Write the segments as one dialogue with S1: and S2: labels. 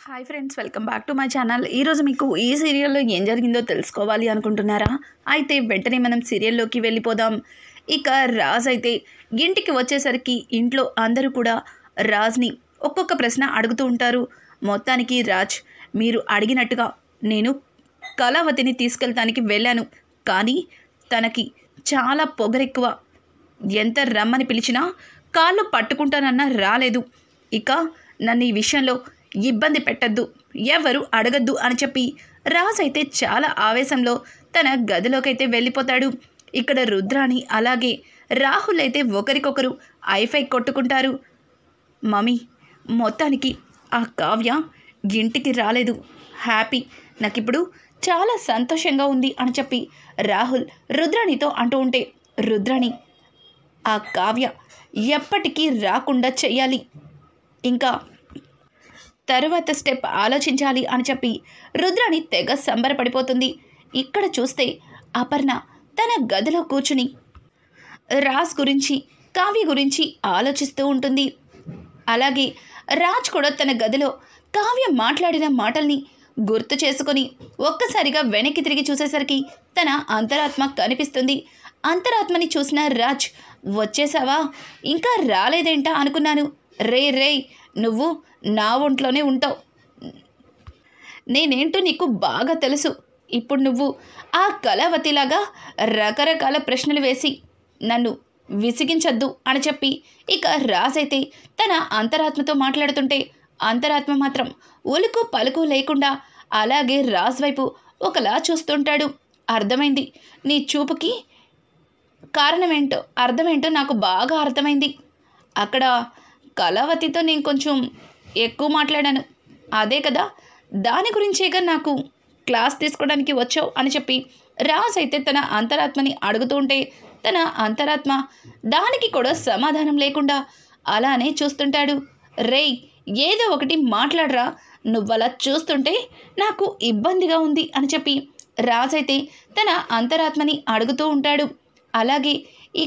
S1: Hi friends, welcome back to my channel. ఈరోజు మీకు ఈ సీరియల్లో ఏం జరిగిందో తెలుసుకోవాలి అనుకుంటున్నారా? అయితే వెంటనే మనం సీరియల్లోకి వెళ్ళిపోదాం. ఇక రాజ్ అయితే ఇంటికి వచ్చేసరికి ఇంట్లో అందరూ కూడా రాజ్ని ఒక్కొక్క ప్రశ్న అడుగుతూ ఉంటారు. మొత్తానికి రాజ్, మీరు అడిగినట్టుగా నేను కళావతిని తీసుకెళ్తానికి వెళ్ళాను, కానీ తనకి చాలా పొగరెక్కువ. ఎంత రమ్మని పిలిచినా కాళ్ళు పట్టుకుంటానన్నా రాలేదు. ఇక నన్ను ఈ విషయంలో ఇబ్బంది పెట్టద్దు, ఎవరు అడగద్దు అని చెప్పి రాజ్ అయితే చాలా ఆవేశంలో తన గదిలోకైతే వెళ్ళిపోతాడు. ఇక్కడ రుద్రాణి అలాగే రాహుల్ అయితే ఒకరికొకరు ఐఫై కొట్టుకుంటారు. మమ్మీ, మొత్తానికి ఆ కావ్య ఇంటికి రాలేదు, హ్యాపీ, నాకిప్పుడు చాలా సంతోషంగా ఉంది అని చెప్పి రాహుల్ రుద్రాణితో అంటూ ఉంటే, రుద్రాణి, ఆ కావ్య ఎప్పటికీ రాకుండా చెయ్యాలి, ఇంకా తరువాత స్టెప్ ఆలోచించాలి అని చెప్పి రుద్రాణి తెగ సంబరపడిపోతుంది. ఇక్కడ చూస్తే అపర్ణ తన గదిలో కూర్చుని రాజ్ గురించి, కావ్య గురించి ఆలోచిస్తూ ఉంటుంది. అలాగే రాజ్ కూడా తన గదిలో కావ్య మాట్లాడిన మాటల్ని గుర్తు చేసుకొని ఒక్కసారిగా వెనక్కి తిరిగి చూసేసరికి తన అంతరాత్మ కనిపిస్తుంది. అంతరాత్మని చూసిన రాజ్, వచ్చేసావా, ఇంకా రాలేదేంటా అనుకున్నాను. రే, నువ్వు నా ఒంట్లోనే ఉంటావు, నేనేంటో నీకు బాగా తెలుసు. ఇప్పుడు నువ్వు ఆ కళావతిలాగా రకరకాల ప్రశ్నలు వేసి నన్ను విసిగించద్దు అని చెప్పి ఇక రాజైతే తన అంతరాత్మతో మాట్లాడుతుంటే, అంతరాత్మ మాత్రం ఉలుకు పలుకు లేకుండా అలాగే రాజ్ వైపు ఒకలా చూస్తుంటాడు. అర్థమైంది, నీ చూపుకి కారణమేంటో, అర్థమేంటో నాకు బాగా అర్థమైంది. అక్కడ కళావతితో నేను కొంచెం ఎక్కువ మాట్లాడాను, అదే కదా, దాని గురించేగా నాకు క్లాస్ తీసుకోవడానికి వచ్చావు అని చెప్పి రాజ్ అయితే తన అంతరాత్మని అడుగుతూ ఉంటే, తన అంతరాత్మ దానికి కూడా సమాధానం లేకుండా అలానే చూస్తుంటాడు. రేయ్, ఏదో ఒకటి మాట్లాడరా, నువ్వలా చూస్తుంటే నాకు ఇబ్బందిగా ఉంది అని చెప్పి రాజ్ అయితే తన అంతరాత్మని అడుగుతూ ఉంటాడు. అలాగే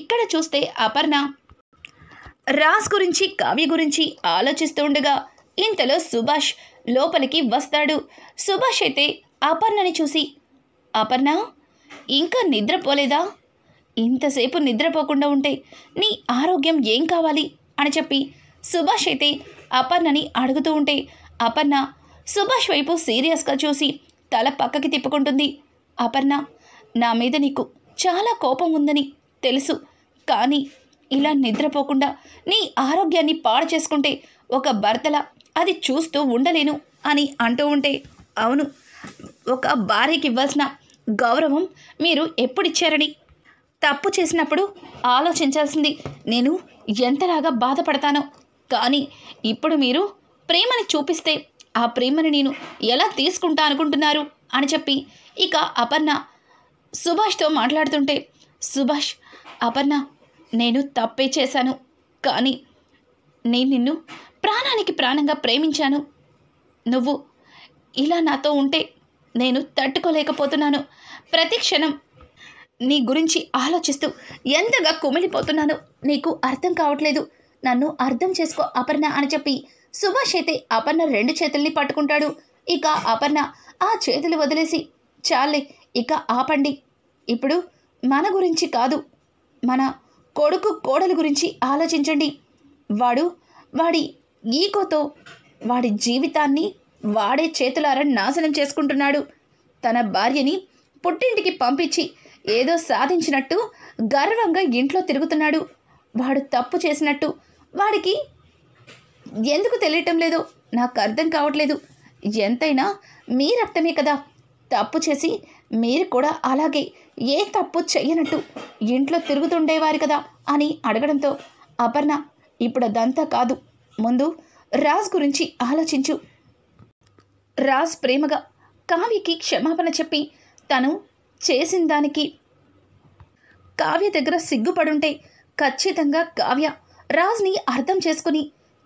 S1: ఇక్కడ చూస్తే అపర్ణ రాజ్ గురించి, కావ్య గురించి ఆలోచిస్తూ ఉండగా ఇంతలో సుభాష్ లోపలికి వస్తాడు. సుభాష్ అయితే అపర్ణని చూసి, అపర్ణ, ఇంకా నిద్రపోలేదా? ఇంతసేపు నిద్రపోకుండా ఉంటే నీ ఆరోగ్యం ఏం కావాలి అని చెప్పి సుభాష్ అయితే అపర్ణని అడుగుతూ ఉంటే, అపర్ణ సుభాష్ వైపు సీరియస్గా చూసి తల పక్కకి తిప్పుకుంటుంది. అపర్ణ, నా మీద నీకు చాలా కోపం ఉందని తెలుసు, కానీ ఇలా నిద్రపోకుండా నీ ఆరోగ్యాన్ని పాడు చేసుకుంటే ఒక భర్తలా అది చూస్తూ ఉండలేను అని అంటూ ఉంటే, అవును, ఒక భార్యకి ఇవ్వాల్సిన గౌరవం మీరు ఎప్పుడిచ్చారని, తప్పు చేసినప్పుడు ఆలోచించాల్సింది నేను ఎంతలాగా బాధపడతానో, కానీ ఇప్పుడు మీరు ప్రేమని చూపిస్తే ఆ ప్రేమని నేను ఎలా తీసుకుంటా అనుకుంటున్నారు అని చెప్పి ఇక అపర్ణ సుభాష్తో మాట్లాడుతుంటే, సుభాష్, అపర్ణ, నేను తప్పే చేశాను, కానీ నేను నిన్ను ప్రాణానికి ప్రాణంగా ప్రేమించాను. నువ్వు ఇలా నాతో ఉంటే నేను తట్టుకోలేకపోతున్నాను. ప్రతి క్షణం నీ గురించి ఆలోచిస్తూ ఎంతగా కుమిలిపోతున్నాను, నీకు అర్థం కావట్లేదు. నన్ను అర్థం చేసుకో అపర్ణ అని చెప్పి సుభాష్ అయితే అపర్ణ రెండు చేతుల్ని పట్టుకుంటాడు. ఇక అపర్ణ ఆ చేతులు వదిలేసి, చాలే, ఇక ఆపండి, ఇప్పుడు మన గురించి కాదు, మన కొడుకు కోడలు గురించి ఆలోచించండి. వాడి ఈగోతో వాడి జీవితాన్ని వాడే చేతులారా నాశనం చేసుకుంటున్నాడు. తన భార్యని పుట్టింటికి పంపించి ఏదో సాధించినట్టు గర్వంగా ఇంట్లో తిరుగుతున్నాడు. వాడు తప్పు చేసినట్టు వాడికి ఎందుకు తెలియటం లేదో నాకు అర్థం కావట్లేదు. ఎంతైనా మీ రక్తమే కదా, తప్పు చేసి మీరు కూడా అలాగే ఏ తప్పు చెయ్యనట్టు ఇంట్లో తిరుగుతుండేవారు కదా అని అడగడంతో, అపర్ణ, ఇప్పుడు అదంతా కాదు, ముందు రాజ్ గురించి ఆలోచించు. రాజ్ ప్రేమగా కావ్యకి క్షమాపణ చెప్పి తను చేసిన దానికి కావ్య దగ్గర సిగ్గుపడుంటే ఖచ్చితంగా కావ్య రాజ్ని అర్థం చేసుకుని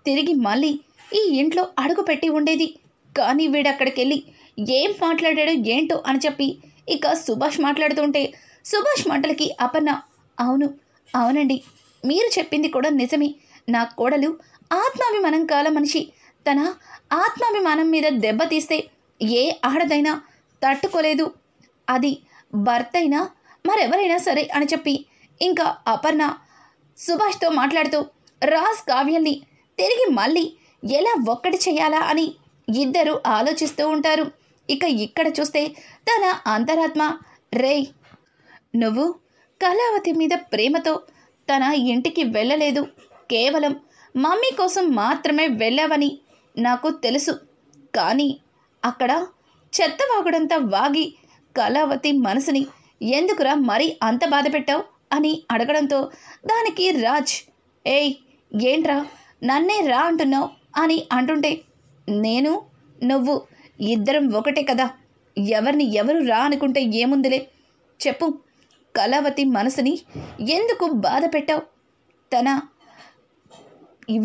S1: తిరిగి మళ్ళీ ఈ ఇంట్లో అడుగుపెట్టి ఉండేది. కానీ వీడక్కడికెళ్ళి ఏం మాట్లాడాడో ఏంటో అని చెప్పి ఇక సుభాష్ మాట్లాడుతుంటే, సుభాష్ మాటలకి అపర్ణ, అవునండి, మీరు చెప్పింది కూడా నిజమే, నా కోడలు ఆత్మాభిమానం కాల మనిషి, తన ఆత్మాభిమానం మీద దెబ్బతీస్తే ఏ ఆడదైనా తట్టుకోలేదు, అది భర్త అయినా మరెవరైనా సరే అని చెప్పి ఇంకా అపర్ణ సుభాష్తో మాట్లాడుతూ రాజ్ కావ్యల్ని తిరిగి మళ్ళీ ఎలా ఒక్కటి చేయాలా అని ఇద్దరు ఆలోచిస్తూ ఉంటారు. ఇక ఇక్కడ చూస్తే తన అంతరాత్మ, రేయ్ నువ్వు కళావతి మీద ప్రేమతో తన ఇంటికి వెళ్ళలేదు, కేవలం మమ్మీ కోసం మాత్రమే వెళ్ళావని నాకు తెలుసు. కానీ అక్కడ చెత్తవాగుడంతా వాగి కళావతి మనసుని ఎందుకురా మరీ అంత బాధ పెట్టావు అని అడగడంతో దానికి రాజ్, ఏయ్ ఏంట్రా నన్నే రా అంటున్నావు అని అంటుంటే, నేను నువ్వు ఇద్దరం ఒకటే కదా, ఎవరిని ఎవరు రా అనుకుంటే ఏముందిలే చెప్పు, కళావతి మనసుని ఎందుకు బాధ పెట్టావు, తన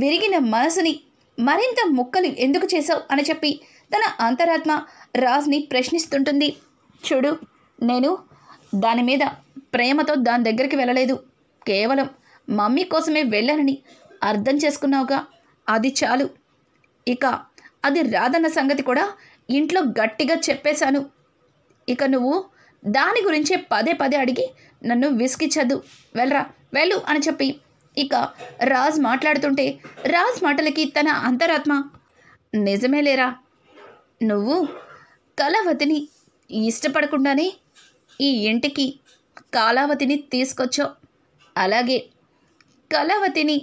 S1: విరిగిన మనసుని మరింత ముక్కలు ఎందుకు చేశావు అని చెప్పి తన అంతరాత్మ రాజ్ని ప్రశ్నిస్తుంటుంది. చూడు, నేను దాని మీద ప్రేమతో దాని దగ్గరికి వెళ్ళలేదు, కేవలం మమ్మీ కోసమే వెళ్ళానని అర్థం చేసుకున్నావుగా, అది చాలు. ఇక అది రాదన్న సంగతి కూడా ఇంట్లో గట్టిగా చెప్పేశాను. ఇక నువ్వు దాని గురించే పదే పదే అడిగి నన్ను విసిగిచ్చద్దు, వెళ్ళరా వెళ్ళు అని చెప్పి ఇక రాజ్ మాట్లాడుతుంటే రాజ్ మాటలకి తన అంతరాత్మ, నిజమే లేరా, నువ్వు కళావతిని ఇష్టపడకుండానే ఈ ఇంటికి కాలావతిని తీసుకొచ్చావు, అలాగే కళావతిని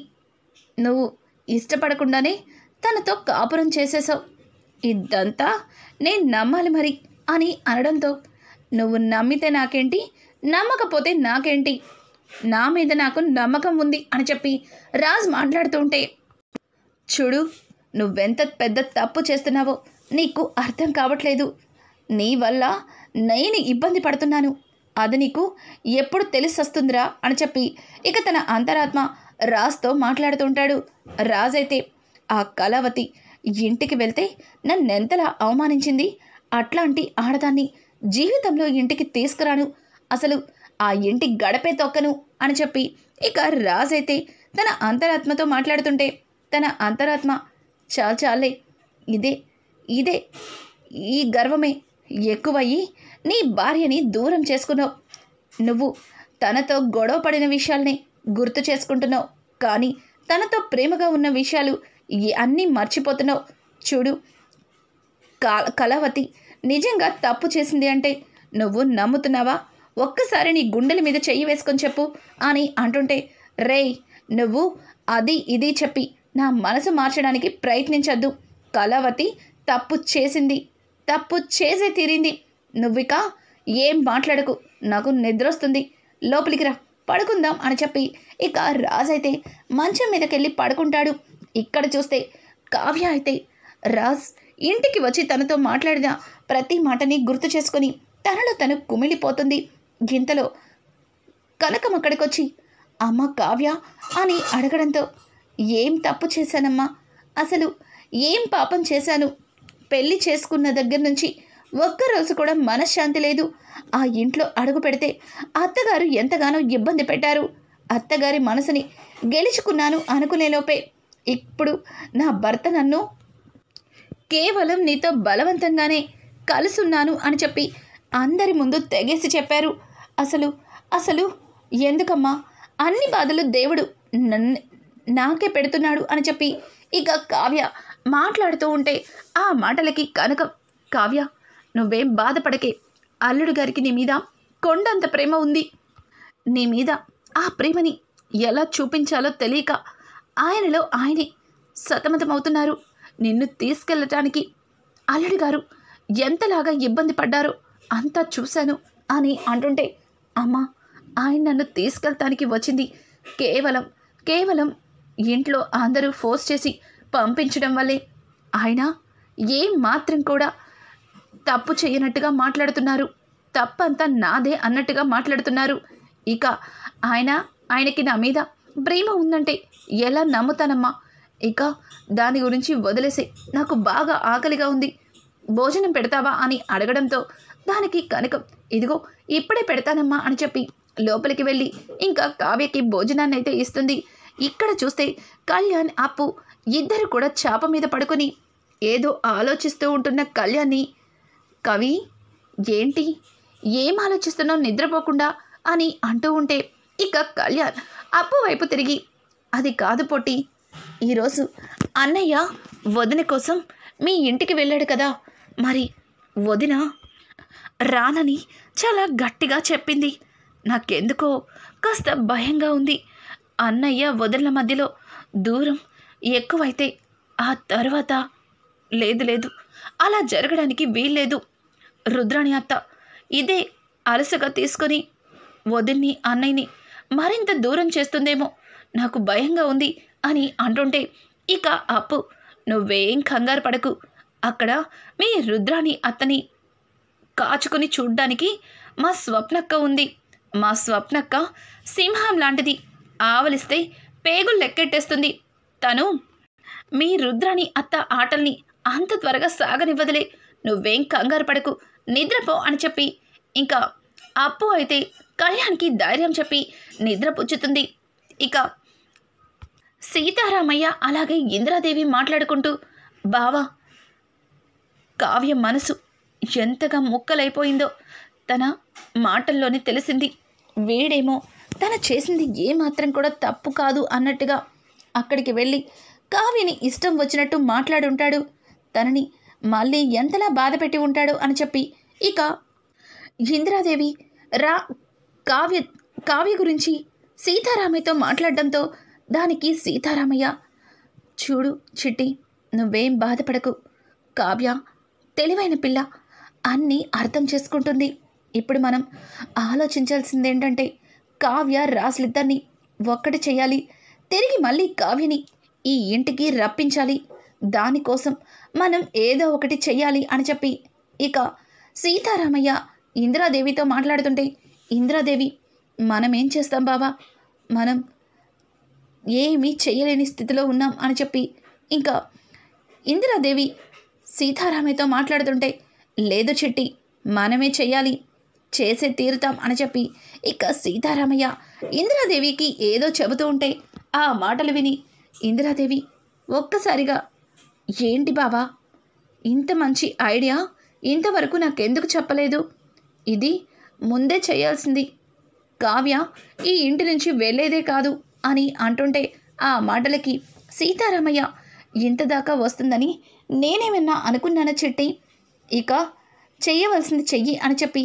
S1: నువ్వు ఇష్టపడకుండానే తనతో కాపురం చేసేసావు, ఇదంతా నేను నమ్మాలి మరి అని అనడంతో, నువ్వు నమ్మితే నాకేంటి, నమ్మకపోతే నాకేంటి, నా మీద నాకు నమ్మకం ఉంది అని చెప్పి రాజ్ మాట్లాడుతుంటే, చూడు నువ్వెంత పెద్ద తప్పు చేస్తున్నావో నీకు అర్థం కావట్లేదు, నీ వల్ల నేను ఇబ్బంది పడుతున్నాను, అది నీకు ఎప్పుడు తెలిసొస్తుందిరా అని చెప్పి ఇక తన అంతరాత్మ రాజ్తో మాట్లాడుతుంటాడు. రాజ్ అయితే, ఆ కళావతి ఇంటికి వెళ్తే నన్నెంతలా అవమానించింది, అట్లాంటి ఆడదాన్ని జీవితంలో ఇంటికి తీసుకురాను, అసలు ఆ ఇంటి గడపే తొక్కను అని చెప్పి ఇక రాజ్ అయితే తన అంతరాత్మతో మాట్లాడుతుంటే తన అంతరాత్మ, చాలే ఇదే ఇదే ఈ గర్వమే ఎక్కువయ్యి నీ భార్యని దూరం చేసుకున్నావు, నువ్వు తనతో గొడవ పడిన విషయాల్ని గుర్తు చేసుకుంటున్నావు, కానీ తనతో ప్రేమగా ఉన్న విషయాలు అన్నీ మర్చిపోతున్నావు. చూడు, కళావతి నిజంగా తప్పు చేసింది అంటే నువ్వు నమ్ముతున్నావా, ఒక్కసారి నీ గుండెల మీద చెయ్యి వేసుకొని చెప్పు అని అంటుంటే, రేయ్ నువ్వు అది ఇది చెప్పి నా మనసు మార్చడానికి ప్రయత్నించద్దు, కళావతి తప్పు చేసింది, తప్పు చేసే తీరింది, నువ్విక ఏం మాట్లాడకు, నాకు నిద్రొస్తుంది, లోపలికి రా పడుకుందాం అని చెప్పి ఇక రాజ్ అయితే మంచం మీదకెళ్ళి పడుకుంటాడు. ఇక్కడ చూస్తే కావ్య అయితే రాజ్ ఇంటికి వచ్చి తనతో మాట్లాడిన ప్రతి మాటని గుర్తు చేసుకొని తనలో తను కుమిలిపోతుంది. గింతలో కనకం అక్కడికొచ్చి, అమ్మ కావ్య అని అడగడంతో, ఏం తప్పు చేశానమ్మా, అసలు ఏం పాపం చేశాను, పెళ్లి చేసుకున్న దగ్గర నుంచి ఒక్కరోజు కూడా మనశ్శాంతి లేదు, ఆ ఇంట్లో అడుగు పెడితే అత్తగారు ఎంతగానో ఇబ్బంది పెట్టారు, అత్తగారి మనసుని గెలుచుకున్నాను అనుకునేలోపే ఇప్పుడు నా భర్త నన్ను కేవలం నీతో బలవంతంగానే కలుసున్నాను అని చెప్పి అందరి ముందు తెగేసి చెప్పారు. అసలు ఎందుకమ్మా అన్ని బాధలు దేవుడు నాకే పెడుతున్నాడు అని చెప్పి ఇక కావ్య మాట్లాడుతూ ఉంటే ఆ మాటలకి కనకం, కావ్య నువ్వేం బాధపడకే, అల్లుడు గారికి నీ మీద కొండంత ప్రేమ ఉంది, నీ మీద ఆ ప్రేమని ఎలా చూపించాలో తెలియక ఆయనలో ఆయనే సతమతమవుతున్నారు, నిన్ను తీసుకెళ్ళటానికి అల్లుడు గారు ఎంతలాగా ఇబ్బంది పడ్డారో అంతా చూశాను అని అంటుంటే, అమ్మా ఆయన నన్ను తీసుకెళ్తానికి వచ్చింది కేవలం ఇంట్లో అందరూ ఫోర్స్ చేసి పంపించడం వల్లే, ఆయన ఏం మాత్రం కూడా తప్పు చేయనట్టుగా మాట్లాడుతున్నారు, తప్పంతా నాదే అన్నట్టుగా మాట్లాడుతున్నారు, ఇక ఆయనకి నా మీద ప్రేమ ఉందంటే ఎలా నమ్ముతానమ్మా, ఇక దాని గురించి వదిలేసి నాకు బాగా ఆకలిగా ఉంది, భోజనం పెడతావా అని అడగడంతో దానికి కనకం, ఇదిగో ఇప్పుడే పెడతానమ్మా అని చెప్పి లోపలికి వెళ్ళి ఇంకా కావ్యకి భోజనాన్ని అయితే ఇస్తుంది. ఇక్కడ చూస్తే కళ్యాణ్ అప్పు ఇద్దరు కూడా చాప మీద పడుకొని ఏదో ఆలోచిస్తూ ఉంటున్న కళ్యాణ్ని, కవి ఏంటి, ఏం ఆలోచిస్తున్నావు నిద్రపోకుండా అని అంటూ ఉంటే ఇక కళ్యాణ్ అప్పు వైపు తిరిగి, అది కాదు పొట్టి, ఈరోజు అన్నయ్య వదిన కోసం మీ ఇంటికి వెళ్ళాడు కదా, మరి వదిన రానని చాలా గట్టిగా చెప్పింది. నాకెందుకో కాస్త భయంగా ఉంది. అన్నయ్య వదినల మధ్యలో దూరం ఎక్కువైతే ఆ తర్వాత లేదు అలా జరగడానికి వీల్లేదు. రుద్రాణి అత్త ఇదే అలసగా తీసుకొని వదిన్ని అన్నయ్యని మరింత దూరం చేస్తుందేమో, నాకు భయంగా ఉంది అని అంటుంటే ఇక అప్పు, నువ్వేం కంగారు పడకు, అక్కడ మీ రుద్రాణి అత్తని కాచుకొని చూడ్డానికి మా స్వప్నక్క ఉంది. మా స్వప్నక్క సింహం లాంటిది, ఆవలిస్తే పేగులు లెక్కెట్టేస్తుంది. తను మీ రుద్రాణి అత్త ఆటల్ని అంత త్వరగా సాగనివ్వదులే, నువ్వేం కంగారు పడకు, నిద్రపో అని చెప్పి ఇంకా అప్పు అయితే కళ్యాణ్కి ధైర్యం చెప్పి నిద్రపుచ్చుతుంది. ఇక సీతారామయ్య అలాగే ఇందిరాదేవి మాట్లాడుకుంటూ, బావా, కావ్య మనసు ఎంతగా ముక్కలైపోయిందో తన మాటల్లోనే తెలిసింది. వీడేమో తను చేసింది ఏమాత్రం కూడా తప్పు కాదు అన్నట్టుగా అక్కడికి వెళ్ళి కావ్యని ఇష్టం వచ్చినట్టు మాట్లాడుంటాడు. తనని మళ్ళీ ఎంతలా బాధ పెట్టి ఉంటాడు అని చెప్పి ఇక ఇందిరాదేవి కావ్య గురించి సీతారామయ్యతో మాట్లాడడంతో దానికి సీతారామయ్య, చూడు చిట్టి, నువ్వేం బాధపడకు, కావ్య తెలివైన పిల్ల, అన్నీ అర్థం చేసుకుంటుంది. ఇప్పుడు మనం ఆలోచించాల్సిందేంటంటే కావ్య రాజులిద్దరినీ ఒక్కటి చేయాలి, తిరిగి మళ్ళీ కావ్యని ఈ ఇంటికి రప్పించాలి, దానికోసం మనం ఏదో ఒకటి చెయ్యాలి అని చెప్పి ఇక సీతారామయ్య ఇందిరాదేవితో మాట్లాడుతుంటే, ఇందిరాదేవి, మనమేం చేస్తాం బాబా, మనం ఏమీ చెయ్యలేని స్థితిలో ఉన్నాం అని చెప్పి ఇంకా ఇందిరాదేవి సీతారామయ్యతో మాట్లాడుతుంటే, లేదు చిట్టి, మనమే చెయ్యాలి, చేసే తీరుతాం అని చెప్పి ఇక సీతారామయ్య ఇందిరాదేవికి ఏదో చెబుతూ ఉంటే ఆ మాటలు విని ఇందిరాదేవి ఒక్కసారిగా, ఏంటి బావా, ఇంత మంచి ఐడియా ఇంతవరకు నాకెందుకు చెప్పలేదు, ఇది ముందే చేయాల్సింది, కావ్య ఈ ఇంటి నుంచి వెళ్ళేదే కాదు అని అంటుంటే ఆ మాటలకి సీతారామయ్య, ఇంతదాకా వస్తుందని నేనేమన్నా అనుకున్నానా చిట్టి, ఇక చెయ్యవలసింది చెయ్యి అని చెప్పి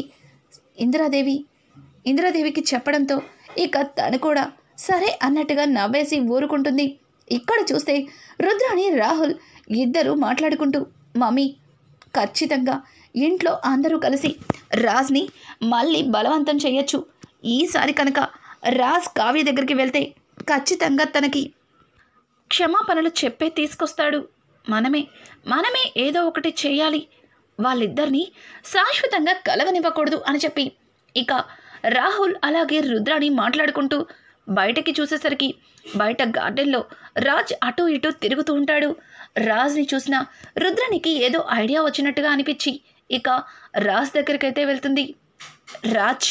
S1: ఇందిరాదేవికి చెప్పడంతో ఇక తను కూడా సరే అన్నట్టుగా నవ్వేసి ఊరుకుంటుంది. ఇక్కడ చూస్తే రుద్రాణి రాహుల్ ఇద్దరూ మాట్లాడుకుంటూ, మమ్మీ, ఖచ్చితంగా ఇంట్లో అందరూ కలిసి రాజ్ని మళ్ళీ బలవంతం చేయొచ్చు, ఈసారి కనుక రాజ్ కావ్య దగ్గరికి వెళ్తే ఖచ్చితంగా తనకి క్షమాపణలు చెప్పే తీసుకొస్తాడు, మనమే ఏదో ఒకటి చేయాలి, వాళ్ళిద్దరినీ శాశ్వతంగా కలవనివ్వకూడదు అని చెప్పి ఇక రాహుల్ అలాగే రుద్రాణి మాట్లాడుకుంటూ బయటకి చూసేసరికి బయట గార్డెన్లో రాజ్ అటూ ఇటూ తిరుగుతూ ఉంటాడు. రాజ్ని చూసిన రుద్రాణికి ఏదో ఐడియా వచ్చినట్టుగా అనిపించి ఇక రాజ్ దగ్గరికైతే వెళ్తుంది. రాజ్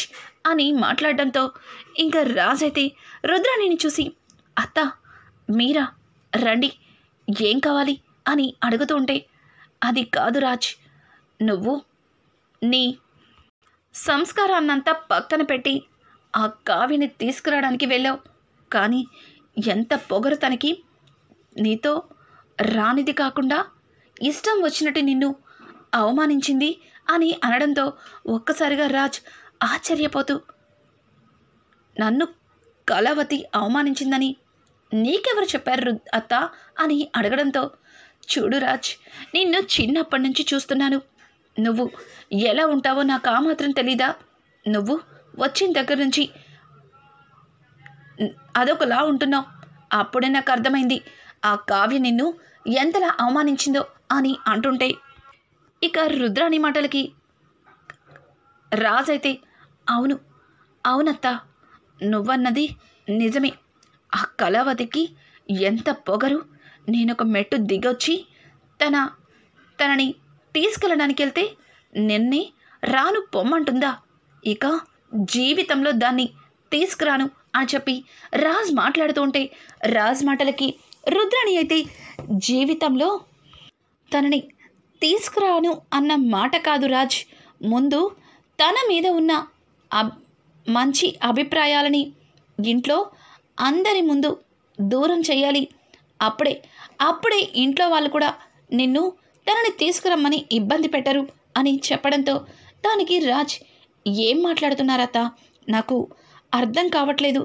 S1: అని మాట్లాడడంతో ఇంకా రాజ్ అయితే రుద్రాణిని చూసి, అత్త, మీరా, రండి, ఏం కావాలి అని అడుగుతూ ఉంటే, అది కాదు రాజ్, నువ్వు నీ సంస్కారాన్నంతా పక్కన పెట్టి ఆ కావ్యని తీసుకురావడానికి వెళ్ళావు, కానీ ఎంత పొగరు తనకి, నీతో రానిది కాకుండా ఇష్టం వచ్చినట్టు నిన్ను అవమానించింది అని అనడంతో ఒక్కసారిగా రాజ్ ఆశ్చర్యపోతూ, నన్ను కళావతి అవమానించిందని నీకెవరు చెప్పారు అత్త అని అడగడంతో, చూడు రాజ్, నిన్ను చిన్నప్పటి నుంచి చూస్తున్నాను, నువ్వు ఎలా ఉంటావో నాకు ఆ మాత్రం తెలీదా, నువ్వు వచ్చిన దగ్గర నుంచి అదొకలా ఉంటున్నావు, అప్పుడే నాకు అర్థమైంది ఆ కావ్య నిన్ను ఎంతలా అవమానించిందో అని అంటుంటే ఇక రుద్రాణి మాటలకి రాజైతే, అవునత్త, నువ్వన్నది నిజమే, ఆ కళావతికి ఎంత పొగరు, నేనొక మెట్టు దిగొచ్చి తనని తీసుకెళ్ళడానికి వెళ్తే నిన్నే రాను పొమ్మంటుందా, ఇక జీవితంలో దాన్ని తీసుకురాను అని చెప్పి రాజ్ మాట్లాడుతూ ఉంటే రాజ్ మాటలకి రుద్రాణి అయితే జీవితంలో తనని తీసుకురాను అన్న మాట కాదు రాజ్. ముందు తన మీద ఉన్న మంచి అభిప్రాయాలని ఇంట్లో అందరి ముందు దూరం చేయాలి. అప్పుడే ఇంట్లో వాళ్ళు కూడా నిన్ను తనని తీసుకురమ్మని ఇబ్బంది పెట్టరు అని చెప్పడంతో దానికి రాజ్, ఏం మాట్లాడుతున్నారత్త, నాకు అర్థం కావట్లేదు.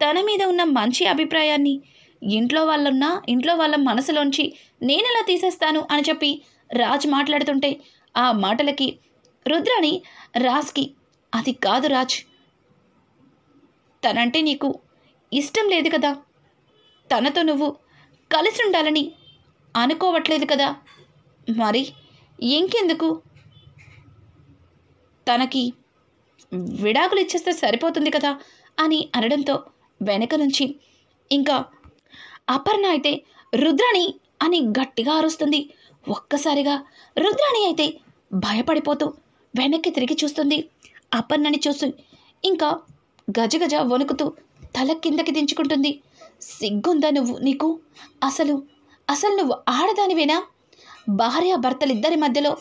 S1: తన మీద ఉన్న మంచి అభిప్రాయాన్ని ఇంట్లో వాళ్ళ మనసులోంచి నేనెలా తీసేస్తాను అని చెప్పి రాజ్ మాట్లాడుతుంటే ఆ మాటలకి రుద్రాణి రాజ్కి, అది కాదు రాజ్, తనంటే నీకు ఇష్టం లేదు కదా, తనతో నువ్వు కలిసి ఉండాలని అనుకోవట్లేదు కదా, మరి ఇంకెందుకు, తనకి విడాకులు ఇచ్చేస్తే సరిపోతుంది కదా అని అనడంతో వెనక నుంచి ఇంకా అపర్ణ అయితే రుద్రాణి అని గట్టిగా అరుస్తుంది. ఒక్కసారిగా రుద్రాణి అయితే భయపడిపోతూ వెనక్కి తిరిగి చూస్తుంది. అపర్ణని చూసి ఇంకా గజగజ వణుకుతూ తల కిందకి దించుకుంటుంది. సిగ్గుందా నీకు? అసలు నువ్వు ఆడదానివేనా? భార్యాభర్తలిద్దరి మధ్యలో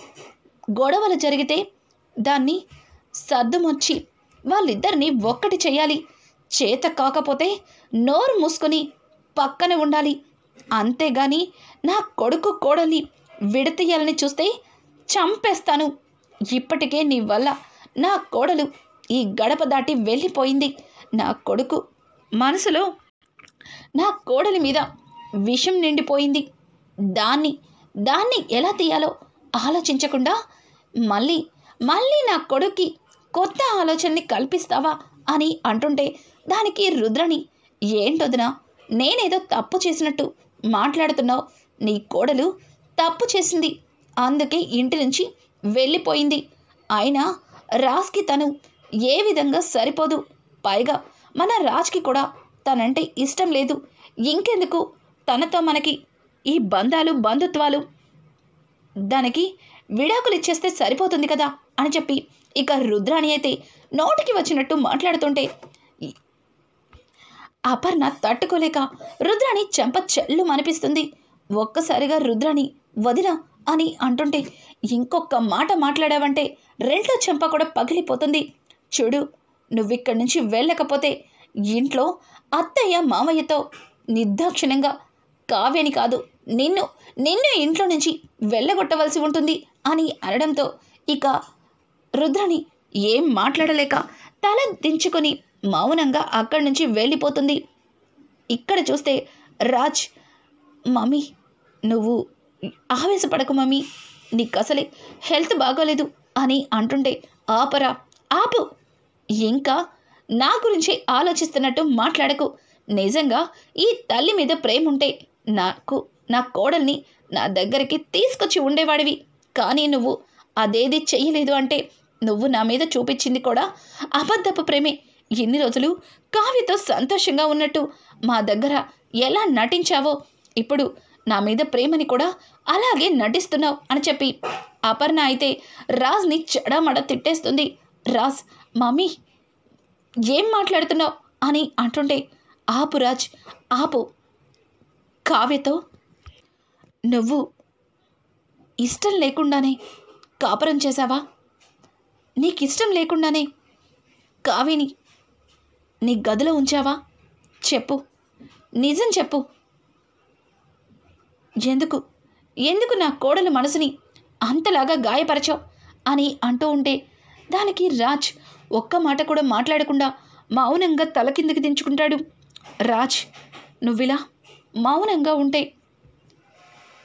S1: గొడవలు జరిగితే దాన్ని సర్దుమొచ్చి వాళ్ళిద్దరిని ఒక్కటి చేయాలి. చేత కాకపోతే నోరు మూసుకొని పక్కన ఉండాలి. అంతేగాని నా కొడుకు కోడల్ని విడతీయాలని చూస్తే చంపేస్తాను. ఇప్పటికే నీ వల్ల నా కోడలు ఈ గడప దాటి వెళ్ళిపోయింది. నా కొడుకు మనసులో నా కోడలి మీద విషం నిండిపోయింది. దాన్ని ఎలా తీయాలో ఆలోచించకుండా మళ్ళీ నా కొడుక్కి కొత్త ఆలోచనని కల్పిస్తావా అని అంటుంటే దానికి రుద్రని, ఏంటొదినా, నేనేదో తప్పు చేసినట్టు మాట్లాడుతున్నావు. నీ కోడలు తప్పు చేసింది, అందుకే ఇంటి నుంచి వెళ్ళిపోయింది. అయినా రాజ్కి తను ఏ విధంగా సరిపోదు. పైగా మన రాజ్కి కూడా తనంటే ఇష్టం లేదు. ఇంకెందుకు తనతో మనకి ఈ బంధుత్వాలు, దానికి విడాకులు ఇచ్చేస్తే సరిపోతుంది కదా అని చెప్పి ఇక రుద్రాణి అయితే నోటికి వచ్చినట్టు మాట్లాడుతుంటే అపర్ణ తట్టుకోలేక రుద్రాణి చెంప చెల్లు అనిపిస్తుంది. ఒక్కసారిగా రుద్రాణి వదినా అని అంటుంటే, ఇంకొక మాట మాట్లాడావంటే రెండో చెంప కూడా పగిలిపోతుంది. చూడు, నువ్విక్కడి నుంచి వెళ్ళకపోతే ఇంట్లో అత్తయ్య మామయ్యతో నిర్దాక్షిణ్యంగా కావ్యని కాదు నిన్ను ఇంట్లో నుంచి వెళ్ళగొట్టవలసి ఉంటుంది అని అనడంతో ఇక రుద్రాణి ఏం మాట్లాడలేక తల దించుకొని మౌనంగా అక్కడి నుంచి వెళ్ళిపోతుంది. ఇక్కడ చూస్తే రాజ్, మమ్మీ నువ్వు ఆవేశపడకు మమ్మీ, నీకు అసలే హెల్త్ బాగోలేదు అని అంటుంటే, ఆపు, ఇంకా నా గురించి ఆలోచిస్తున్నట్టు మాట్లాడకు. నిజంగా ఈ తల్లి మీద ప్రేమ ఉంటే నా కోడల్ని నా దగ్గరికి తీసుకొచ్చి ఉండేవాడివి. కానీ నువ్వు అదేది చెయ్యలేదు అంటే నువ్వు నా మీద చూపించింది కూడా అబద్ధపు ప్రేమే. ఎన్ని రోజులు కావ్యతో సంతోషంగా ఉన్నట్టు మా దగ్గర ఎలా నటించావో ఇప్పుడు నా మీద ప్రేమని కూడా అలాగే నటిస్తున్నావు అని చెప్పి అపర్ణ అయితే రాజ్ని చెడమడ తిట్టేస్తుంది. రాజ్, మమ్మీ ఏం మాట్లాడుతున్నావు అని అంటుంటే, ఆపు రాజ్, ఆపు. కావ్యతో నువ్వు ఇష్టం లేకుండానే కాపురం చేశావా? నీకిష్టం లేకుండానే కావ్యని నీ గదిలో ఉంచావా? చెప్పు, నిజం చెప్పు. ఎందుకు నా కోడలు మనసుని అంతలాగా గాయపరచావు అని అంటూ ఉంటే దానికి రాజ్ ఒక్క మాట కూడా మాట్లాడకుండా మౌనంగా తల కిందకి దించుకుంటాడు. రాజ్, నువ్విలా మౌనంగా ఉంటే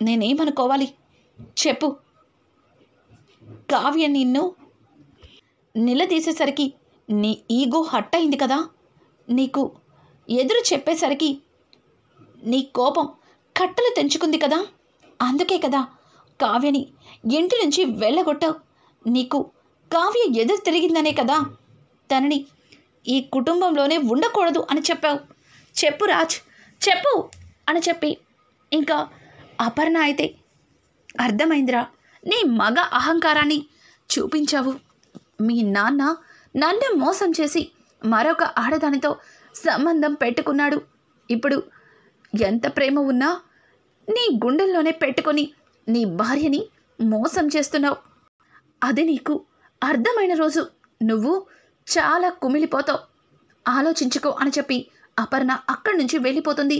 S1: నేనేమనుకోవాలి చెప్పు. కావ్య నిన్ను నిలదీసేసరికి నీ ఈగో హట్ అయింది కదా, నీకు ఎదురు చెప్పేసరికి నీ కోపం కట్టలు తెంచుకుంది కదా, అందుకే కదా కావ్యని ఇంటి నుంచి వెళ్ళగొట్టావు. నీకు కావ్య ఎదురు తిరిగిందనే కదా తనని ఈ కుటుంబంలోనే ఉండకూడదు అని చెప్పావు. చెప్పు రాజ్, చెప్పు అని చెప్పి ఇంకా అపర్ణ అయితే, అర్థమైందిరా, నీ మగ అహంకారాన్ని చూపించావు. మీ నాన్న నన్ను మోసం చేసి మరొక ఆడదానితో సంబంధం పెట్టుకున్నాడు. ఇప్పుడు ఎంత ప్రేమ ఉన్నా నీ గుండెల్లోనే పెట్టుకొని నీ భార్యని మోసం చేస్తున్నావు. అది నీకు అర్థమైన రోజు నువ్వు చాలా కుమిలిపోతావు. ఆలోచించుకో అని చెప్పి అపర్ణ అక్కడి నుంచి వెళ్ళిపోతుంది.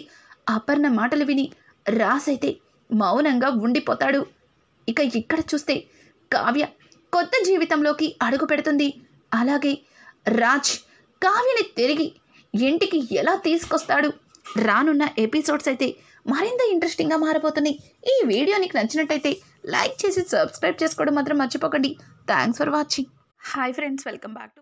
S1: అపర్ణ మాటలు విని రాజైతే మౌనంగా ఉండిపోతాడు. ఇక ఇక్కడ చూస్తే కావ్య కొత్త జీవితంలోకి అడుగు పెడుతుంది. అలాగే రాజ్ కావ్యని తిరిగి ఇంటికి ఎలా తీసుకొస్తాడు? రానున్న ఎపిసోడ్స్ అయితే మరింత ఇంట్రెస్టింగ్గా మారిపోతున్నాయి. ఈ వీడియో నీకు నచ్చినట్టయితే లైక్ చేసి సబ్స్క్రైబ్ చేసుకోవడం మాత్రం మర్చిపోకండి. Thanks for watching. Hi friends, welcome back to